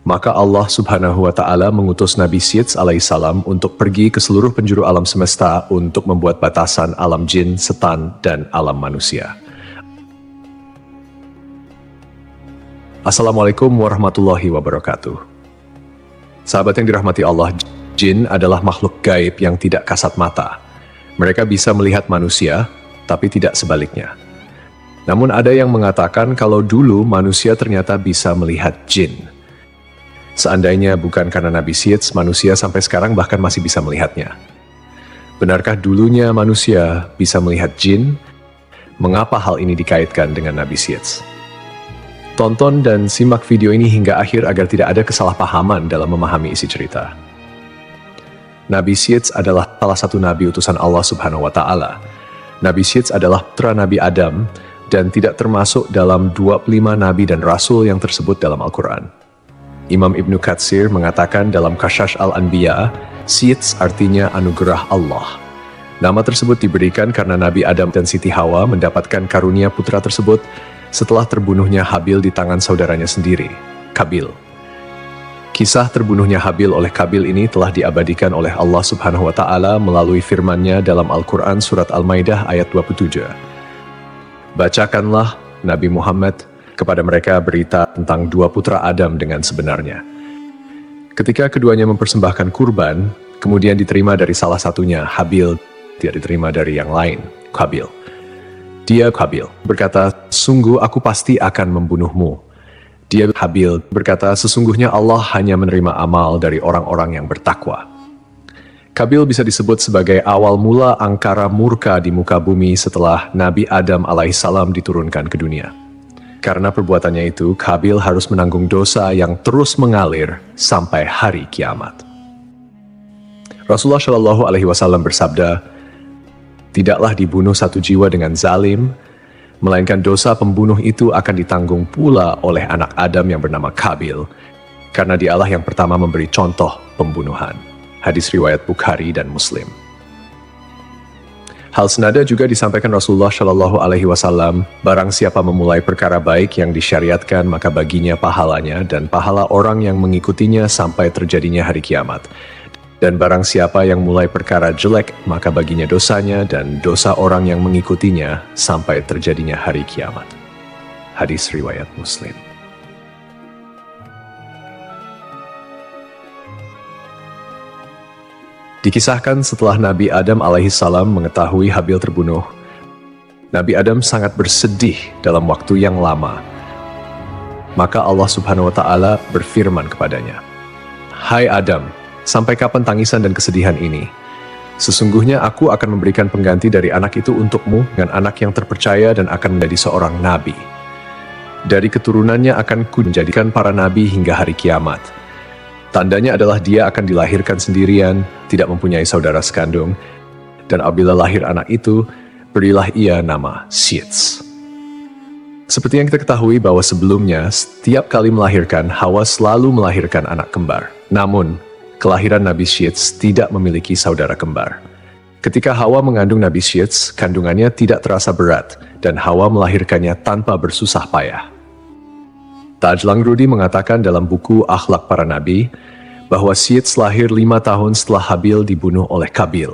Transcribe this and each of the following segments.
Maka Allah Subhanahu wa Ta'ala mengutus Nabi Syeds alaihissalam untuk pergi ke seluruh penjuru alam semesta untuk membuat batasan alam jin, setan, dan alam manusia. Assalamualaikum warahmatullahi wabarakatuh. Sahabat yang dirahmati Allah, jin adalah makhluk gaib yang tidak kasat mata. Mereka bisa melihat manusia, tapi tidak sebaliknya. Namun ada yang mengatakan kalau dulu manusia ternyata bisa melihat jin. Seandainya bukan karena Nabi Syeds, manusia sampai sekarang bahkan masih bisa melihatnya. Benarkah dulunya manusia bisa melihat jin? Mengapa hal ini dikaitkan dengan Nabi Syeds? Tonton dan simak video ini hingga akhir agar tidak ada kesalahpahaman dalam memahami isi cerita. Nabi Syeds adalah salah satu nabi utusan Allah Subhanahu wa Ta'ala. Nabi Syeds adalah putra Nabi Adam dan tidak termasuk dalam 25 nabi dan rasul yang tersebut dalam Al-Quran. Imam Ibnu Katsir mengatakan dalam Qasas al-Anbiya, Syeds artinya anugerah Allah. Nama tersebut diberikan karena Nabi Adam dan Siti Hawa mendapatkan karunia putra tersebut setelah terbunuhnya Habil di tangan saudaranya sendiri, Qabil. Kisah terbunuhnya Habil oleh Qabil ini telah diabadikan oleh Allah Subhanahu wa Ta'ala melalui firman-Nya dalam Al-Quran Surat Al-Maidah ayat 27. Bacakanlah Nabi Muhammad kepada mereka berita tentang dua putra Adam dengan sebenarnya. Ketika keduanya mempersembahkan kurban, kemudian diterima dari salah satunya, Habil, tidak diterima dari yang lain, Qabil. Dia, Qabil, berkata, sungguh aku pasti akan membunuhmu. Dia, Habil, berkata, sesungguhnya Allah hanya menerima amal dari orang-orang yang bertakwa. Qabil bisa disebut sebagai awal mula angkara murka di muka bumi setelah Nabi Adam alaihissalam diturunkan ke dunia. Karena perbuatannya itu, Qabil harus menanggung dosa yang terus mengalir sampai hari kiamat. Rasulullah Shallallahu Alaihi Wasallam bersabda, tidaklah dibunuh satu jiwa dengan zalim, melainkan dosa pembunuh itu akan ditanggung pula oleh anak Adam yang bernama Qabil, karena dialah yang pertama memberi contoh pembunuhan. Hadis riwayat Bukhari dan Muslim. Hal senada juga disampaikan Rasulullah Shallallahu Alaihi Wasallam, barang siapa memulai perkara baik yang disyariatkan maka baginya pahalanya dan pahala orang yang mengikutinya sampai terjadinya hari kiamat. Dan barang siapa yang mulai perkara jelek maka baginya dosanya dan dosa orang yang mengikutinya sampai terjadinya hari kiamat. Hadis riwayat Muslim. Dikisahkan setelah Nabi Adam alaihissalam mengetahui Habil terbunuh, Nabi Adam sangat bersedih dalam waktu yang lama. Maka Allah Subhanahu wa Ta'ala berfirman kepadanya, hai Adam, sampai kapan tangisan dan kesedihan ini? Sesungguhnya aku akan memberikan pengganti dari anak itu untukmu dengan anak yang terpercaya dan akan menjadi seorang nabi. Dari keturunannya akan ku menjadikan para nabi hingga hari kiamat. Tandanya adalah dia akan dilahirkan sendirian, tidak mempunyai saudara sekandung, dan apabila lahir anak itu, berilah ia nama Syeds. Seperti yang kita ketahui bahwa sebelumnya, setiap kali melahirkan, Hawa selalu melahirkan anak kembar. Namun, kelahiran Nabi Syeds tidak memiliki saudara kembar. Ketika Hawa mengandung Nabi Syeds, kandungannya tidak terasa berat, dan Hawa melahirkannya tanpa bersusah payah. Tajlang Rudi mengatakan dalam buku Akhlak Para Nabi bahwa Syeds lahir 5 tahun setelah Habil dibunuh oleh Qabil.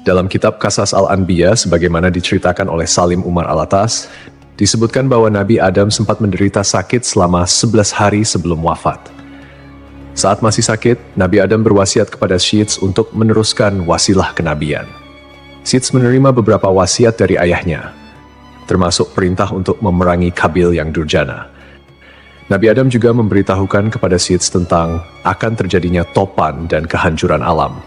Dalam kitab Qasas al-Anbiya, sebagaimana diceritakan oleh Salim Umar Alatas, disebutkan bahwa Nabi Adam sempat menderita sakit selama 11 hari sebelum wafat. Saat masih sakit, Nabi Adam berwasiat kepada Syeds untuk meneruskan wasilah kenabian. Syeds menerima beberapa wasiat dari ayahnya, termasuk perintah untuk memerangi Qabil yang durjana. Nabi Adam juga memberitahukan kepada Syeds tentang akan terjadinya topan dan kehancuran alam.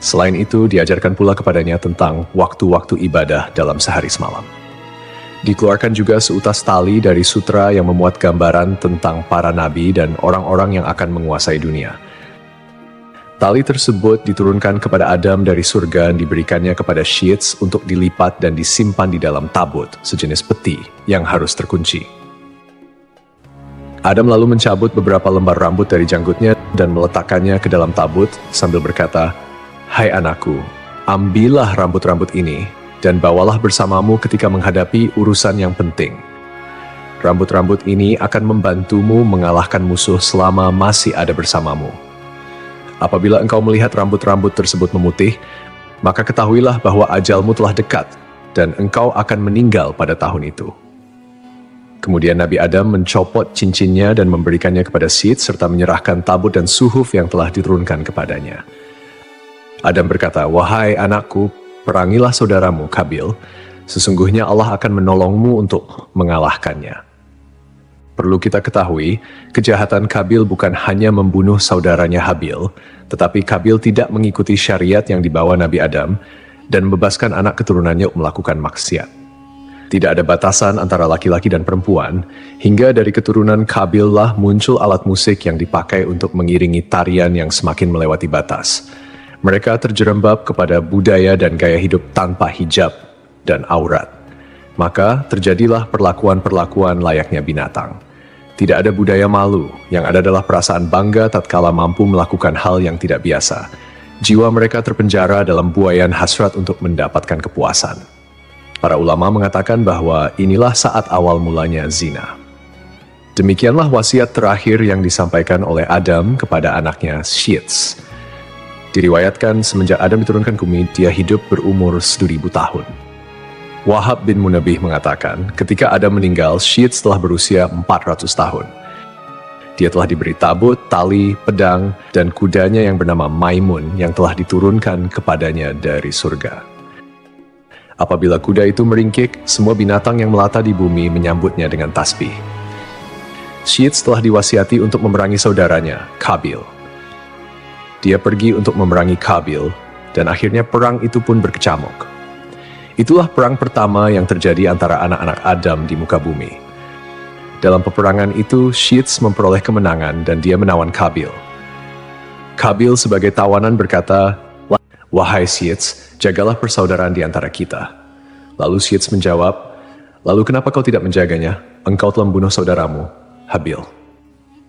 Selain itu, diajarkan pula kepadanya tentang waktu-waktu ibadah dalam sehari semalam. Dikeluarkan juga seutas tali dari sutra yang memuat gambaran tentang para nabi dan orang-orang yang akan menguasai dunia. Tali tersebut diturunkan kepada Adam dari surga dan diberikannya kepada Syeds untuk dilipat dan disimpan di dalam tabut, sejenis peti yang harus terkunci. Adam lalu mencabut beberapa lembar rambut dari janggutnya dan meletakkannya ke dalam tabut sambil berkata, hai anakku, ambillah rambut-rambut ini dan bawalah bersamamu ketika menghadapi urusan yang penting. Rambut-rambut ini akan membantumu mengalahkan musuh selama masih ada bersamamu. Apabila engkau melihat rambut-rambut tersebut memutih, maka ketahuilah bahwa ajalmu telah dekat dan engkau akan meninggal pada tahun itu. Kemudian Nabi Adam mencopot cincinnya dan memberikannya kepada Syed serta menyerahkan tabut dan suhuf yang telah diturunkan kepadanya. Adam berkata, "Wahai anakku, perangilah saudaramu Kabil. Sesungguhnya Allah akan menolongmu untuk mengalahkannya." Perlu kita ketahui, kejahatan Kabil bukan hanya membunuh saudaranya Habil, tetapi Kabil tidak mengikuti syariat yang dibawa Nabi Adam dan membebaskan anak keturunannya melakukan maksiat. Tidak ada batasan antara laki-laki dan perempuan, hingga dari keturunan Kabil lah muncul alat musik yang dipakai untuk mengiringi tarian yang semakin melewati batas. Mereka terjerembab kepada budaya dan gaya hidup tanpa hijab dan aurat. Maka terjadilah perlakuan-perlakuan layaknya binatang. Tidak ada budaya malu, yang ada adalah perasaan bangga tatkala mampu melakukan hal yang tidak biasa. Jiwa mereka terpenjara dalam buayan hasrat untuk mendapatkan kepuasan. Para ulama mengatakan bahwa inilah saat awal mulanya zina. Demikianlah wasiat terakhir yang disampaikan oleh Adam kepada anaknya Syed. Diriwayatkan semenjak Adam diturunkan ke bumi, dia hidup berumur 1000 tahun. Wahab bin Munabih mengatakan, ketika Adam meninggal, Syed telah berusia 400 tahun. Dia telah diberi tabut, tali, pedang, dan kudanya yang bernama Maimun yang telah diturunkan kepadanya dari surga. Apabila kuda itu meringkik, semua binatang yang melata di bumi menyambutnya dengan tasbih. Syed telah diwasiati untuk memerangi saudaranya, Kabil. Dia pergi untuk memerangi Kabil, dan akhirnya perang itu pun berkecamuk. Itulah perang pertama yang terjadi antara anak-anak Adam di muka bumi. Dalam peperangan itu, Syed memperoleh kemenangan dan dia menawan Kabil. Kabil sebagai tawanan berkata, "Wahai Syed, jagalah persaudaraan di antara kita." Lalu Syed menjawab, "Lalu kenapa kau tidak menjaganya? Engkau telah membunuh saudaramu, Habil."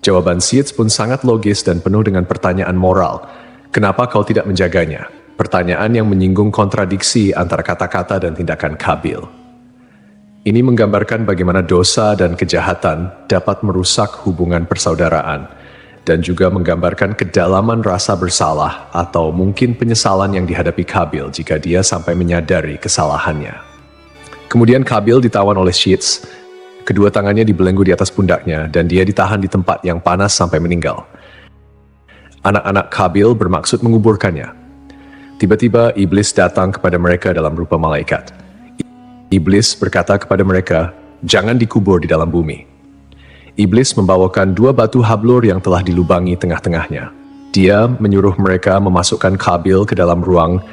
Jawaban Syed pun sangat logis dan penuh dengan pertanyaan moral. Kenapa kau tidak menjaganya? Pertanyaan yang menyinggung kontradiksi antara kata-kata dan tindakan Kabil. Ini menggambarkan bagaimana dosa dan kejahatan dapat merusak hubungan persaudaraan, dan juga menggambarkan kedalaman rasa bersalah atau mungkin penyesalan yang dihadapi Kabil jika dia sampai menyadari kesalahannya. Kemudian Kabil ditawan oleh Syed, kedua tangannya dibelenggu di atas pundaknya dan dia ditahan di tempat yang panas sampai meninggal. Anak-anak Kabil bermaksud menguburkannya. Tiba-tiba iblis datang kepada mereka dalam rupa malaikat. Iblis berkata kepada mereka, "Jangan dikubur di dalam bumi." Iblis membawakan 2 batu hablur yang telah dilubangi tengah-tengahnya. Dia menyuruh mereka memasukkan Kabil ke dalam ruang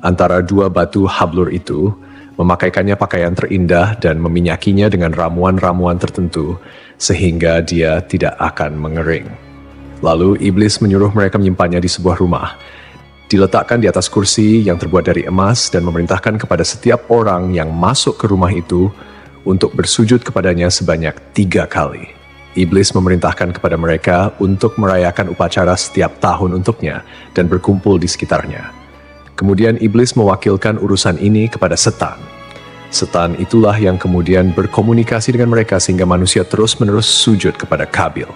antara 2 batu hablur itu, memakaikannya pakaian terindah dan meminyakinya dengan ramuan-ramuan tertentu, sehingga dia tidak akan mengering. Lalu iblis menyuruh mereka menyimpannya di sebuah rumah. Diletakkan di atas kursi yang terbuat dari emas dan memerintahkan kepada setiap orang yang masuk ke rumah itu untuk bersujud kepadanya sebanyak 3 kali. Iblis memerintahkan kepada mereka untuk merayakan upacara setiap tahun untuknya dan berkumpul di sekitarnya. Kemudian iblis mewakilkan urusan ini kepada setan. Setan itulah yang kemudian berkomunikasi dengan mereka sehingga manusia terus-menerus sujud kepada Kabil.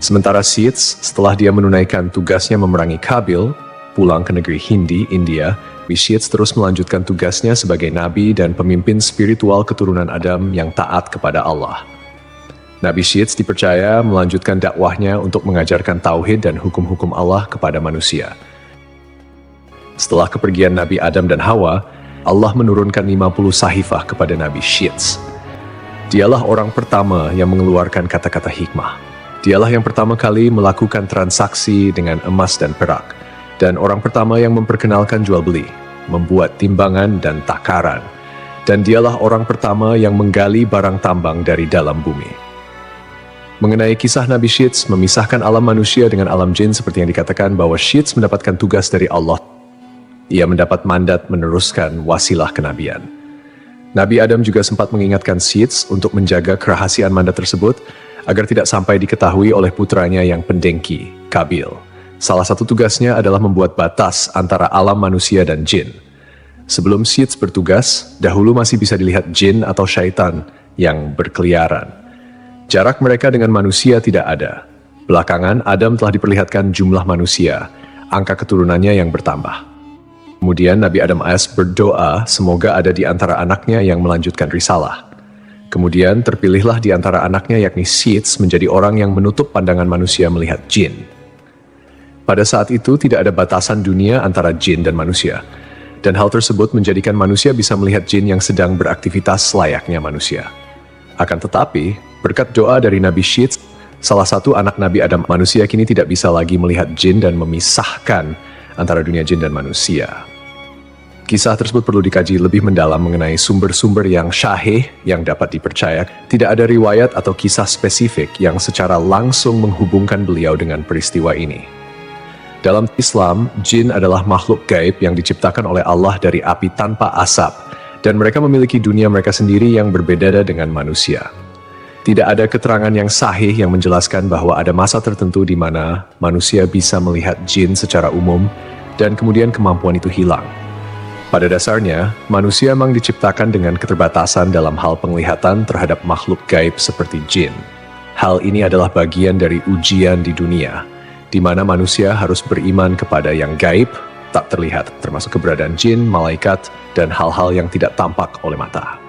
Sementara Syed, setelah dia menunaikan tugasnya memerangi Kabil, pulang ke negeri Hindi, India, Syed terus melanjutkan tugasnya sebagai nabi dan pemimpin spiritual keturunan Adam yang taat kepada Allah. Nabi Syed dipercaya melanjutkan dakwahnya untuk mengajarkan tauhid dan hukum-hukum Allah kepada manusia. Setelah kepergian Nabi Adam dan Hawa, Allah menurunkan 50 sahifah kepada Nabi Syed. Dialah orang pertama yang mengeluarkan kata-kata hikmah. Dialah yang pertama kali melakukan transaksi dengan emas dan perak, dan orang pertama yang memperkenalkan jual beli, membuat timbangan dan takaran, dan dialah orang pertama yang menggali barang tambang dari dalam bumi. Mengenai kisah Nabi Syed memisahkan alam manusia dengan alam jin seperti yang dikatakan bahwa Syed mendapatkan tugas dari Allah. Ia mendapat mandat meneruskan wasilah kenabian. Nabi Adam juga sempat mengingatkan Syed untuk menjaga kerahasiaan mandat tersebut agar tidak sampai diketahui oleh putranya yang pendengki, Kabil. Salah satu tugasnya adalah membuat batas antara alam manusia dan jin. Sebelum Syed bertugas, dahulu masih bisa dilihat jin atau syaitan yang berkeliaran. Jarak mereka dengan manusia tidak ada. Belakangan, Adam telah diperlihatkan jumlah manusia, angka keturunannya yang bertambah. Kemudian Nabi Adam AS berdoa semoga ada di antara anaknya yang melanjutkan risalah. Kemudian terpilihlah di antara anaknya yakni Sits menjadi orang yang menutup pandangan manusia melihat jin. Pada saat itu tidak ada batasan dunia antara jin dan manusia. Dan hal tersebut menjadikan manusia bisa melihat jin yang sedang beraktivitas layaknya manusia. Akan tetapi, berkat doa dari Nabi Sits, salah satu anak Nabi Adam manusia kini tidak bisa lagi melihat jin dan memisahkan antara dunia jin dan manusia. Kisah tersebut perlu dikaji lebih mendalam mengenai sumber-sumber yang syahih yang dapat dipercaya. Tidak ada riwayat atau kisah spesifik yang secara langsung menghubungkan beliau dengan peristiwa ini. Dalam Islam, jin adalah makhluk gaib yang diciptakan oleh Allah dari api tanpa asap, dan mereka memiliki dunia mereka sendiri yang berbeda dengan manusia. Tidak ada keterangan yang sahih yang menjelaskan bahwa ada masa tertentu di mana manusia bisa melihat jin secara umum, dan kemudian kemampuan itu hilang. Pada dasarnya, manusia memang diciptakan dengan keterbatasan dalam hal penglihatan terhadap makhluk gaib seperti jin. Hal ini adalah bagian dari ujian di dunia, di mana manusia harus beriman kepada yang gaib, tak terlihat, termasuk keberadaan jin, malaikat, dan hal-hal yang tidak tampak oleh mata.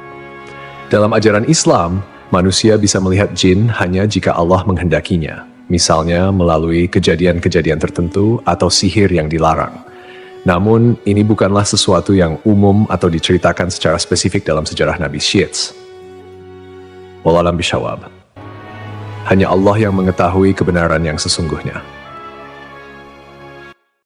Dalam ajaran Islam, manusia bisa melihat jin hanya jika Allah menghendakinya, misalnya melalui kejadian-kejadian tertentu atau sihir yang dilarang. Namun, ini bukanlah sesuatu yang umum atau diceritakan secara spesifik dalam sejarah Nabi Sits. Wallahualam bishawab. Hanya Allah yang mengetahui kebenaran yang sesungguhnya.